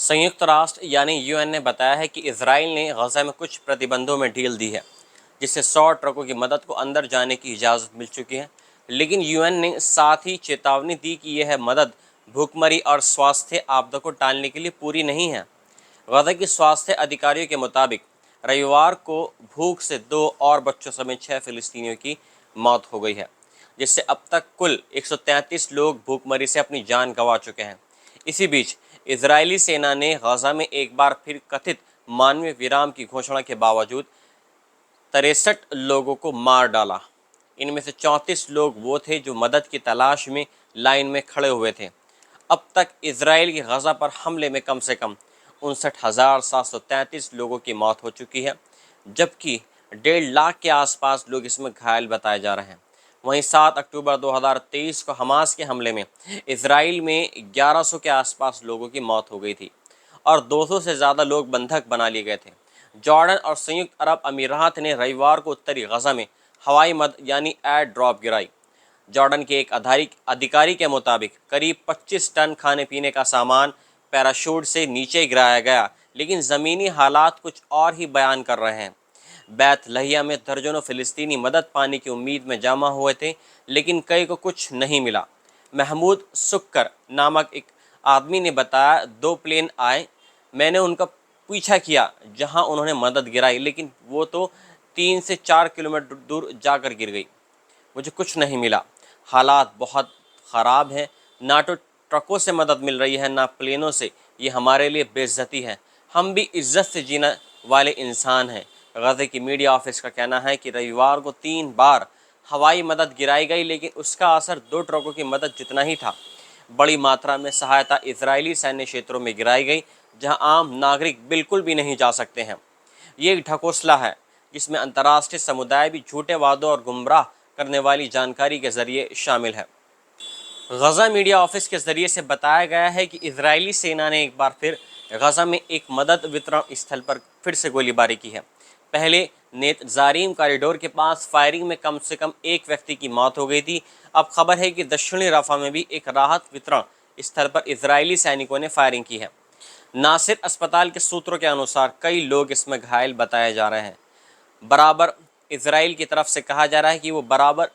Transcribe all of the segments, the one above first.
संयुक्त राष्ट्र यानी यूएन ने बताया है कि इजराइल ने गजा में कुछ प्रतिबंधों में ढील दी है, जिससे 100 ट्रकों की मदद को अंदर जाने की इजाज़त मिल चुकी है। लेकिन यूएन ने साथ ही चेतावनी दी कि यह मदद भूखमरी और स्वास्थ्य आपदा को टालने के लिए पूरी नहीं है। गजा की स्वास्थ्य अधिकारियों के मुताबिक रविवार को भूख से 2 और बच्चों समेत 6 फिलिस्तीनियों की मौत हो गई है, जिससे अब तक कुल 133 लोग भूखमरी से अपनी जान गंवा चुके हैं। इसी बीच इजरायली सेना ने गजा में एक बार फिर कथित मानवीय विराम की घोषणा के बावजूद 63 लोगों को मार डाला। इनमें से 34 लोग वो थे जो मदद की तलाश में लाइन में खड़े हुए थे। अब तक इजराइल की गजा पर हमले में कम से कम 59,733 लोगों की मौत हो चुकी है, जबकि 1.5 लाख के आसपास लोग इसमें घायल बताए जा रहे हैं। वहीं 7 अक्टूबर 2023 को हमास के हमले में इजराइल में 1100 के आसपास लोगों की मौत हो गई थी और 200 से ज़्यादा लोग बंधक बना लिए गए थे। जॉर्डन और संयुक्त अरब अमीरात ने रविवार को उत्तरी गजा में हवाई मदद यानी एयर ड्रॉप गिराई। जॉर्डन के एक अधिकारी के मुताबिक करीब 25 टन खाने पीने का सामान पैराशूट से नीचे गिराया गया, लेकिन ज़मीनी हालात कुछ और ही बयान कर रहे हैं। बैत लहिया में दर्जनों फिलिस्तीनी मदद पाने की उम्मीद में जमा हुए थे, लेकिन कई को कुछ नहीं मिला। महमूद सुक्कर नामक एक आदमी ने बताया, 2 प्लेन आए, मैंने उनका पीछा किया जहां उन्होंने मदद गिराई, लेकिन वो तो 3 से 4 किलोमीटर दूर जाकर गिर गई। मुझे कुछ नहीं मिला। हालात बहुत ख़राब हैं। ना तो ट्रकों से मदद मिल रही है, ना प्लेनों से। ये हमारे लिए बेइज्जती है। हम भी इज्जत से जीने वाले इंसान हैं। गज़े की मीडिया ऑफिस का कहना है कि रविवार को 3 बार हवाई मदद गिराई गई, लेकिन उसका असर 2 ट्रकों की मदद जितना ही था। बड़ी मात्रा में सहायता इजरायली सैन्य क्षेत्रों में गिराई गई, जहां आम नागरिक बिल्कुल भी नहीं जा सकते हैं। ये एक ढकोसला है जिसमें अंतर्राष्ट्रीय समुदाय भी झूठे वादों और गुमराह करने वाली जानकारी के जरिए शामिल है। गजा मीडिया ऑफिस के जरिए से बताया गया है कि इजरायली सेना ने एक बार फिर गजा में एक मदद वितरण स्थल पर फिर से गोलीबारी की है। पहले नेतजारीम कॉरिडोर के पास फायरिंग में कम से कम 1 व्यक्ति की मौत हो गई थी। अब खबर है कि दक्षिणी रफा में भी एक राहत वितरण स्थल पर इजरायली सैनिकों ने फायरिंग की है। नासिर अस्पताल के सूत्रों के अनुसार कई लोग इसमें घायल बताए जा रहे हैं। बराबर इजराइल की तरफ से कहा जा रहा है कि वो बराबर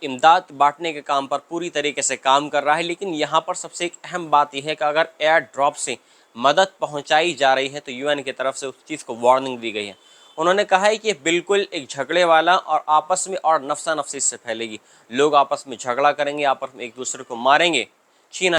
इमदाद बांटने के काम पर पूरी तरीके से काम कर रहा है, लेकिन यहाँ पर सबसे एक अहम बात यह है कि अगर एयर ड्रॉप से मदद पहुँचाई जा रही है तो यूएन की तरफ से उस चीज़ को वार्निंग दी गई है। उन्होंने कहा है कि ये बिल्कुल एक झगड़े वाला और आपस में और नफसा नफसी से फैलेगी। लोग आपस में झगड़ा करेंगे, आपस में एक दूसरे को मारेंगे। चीन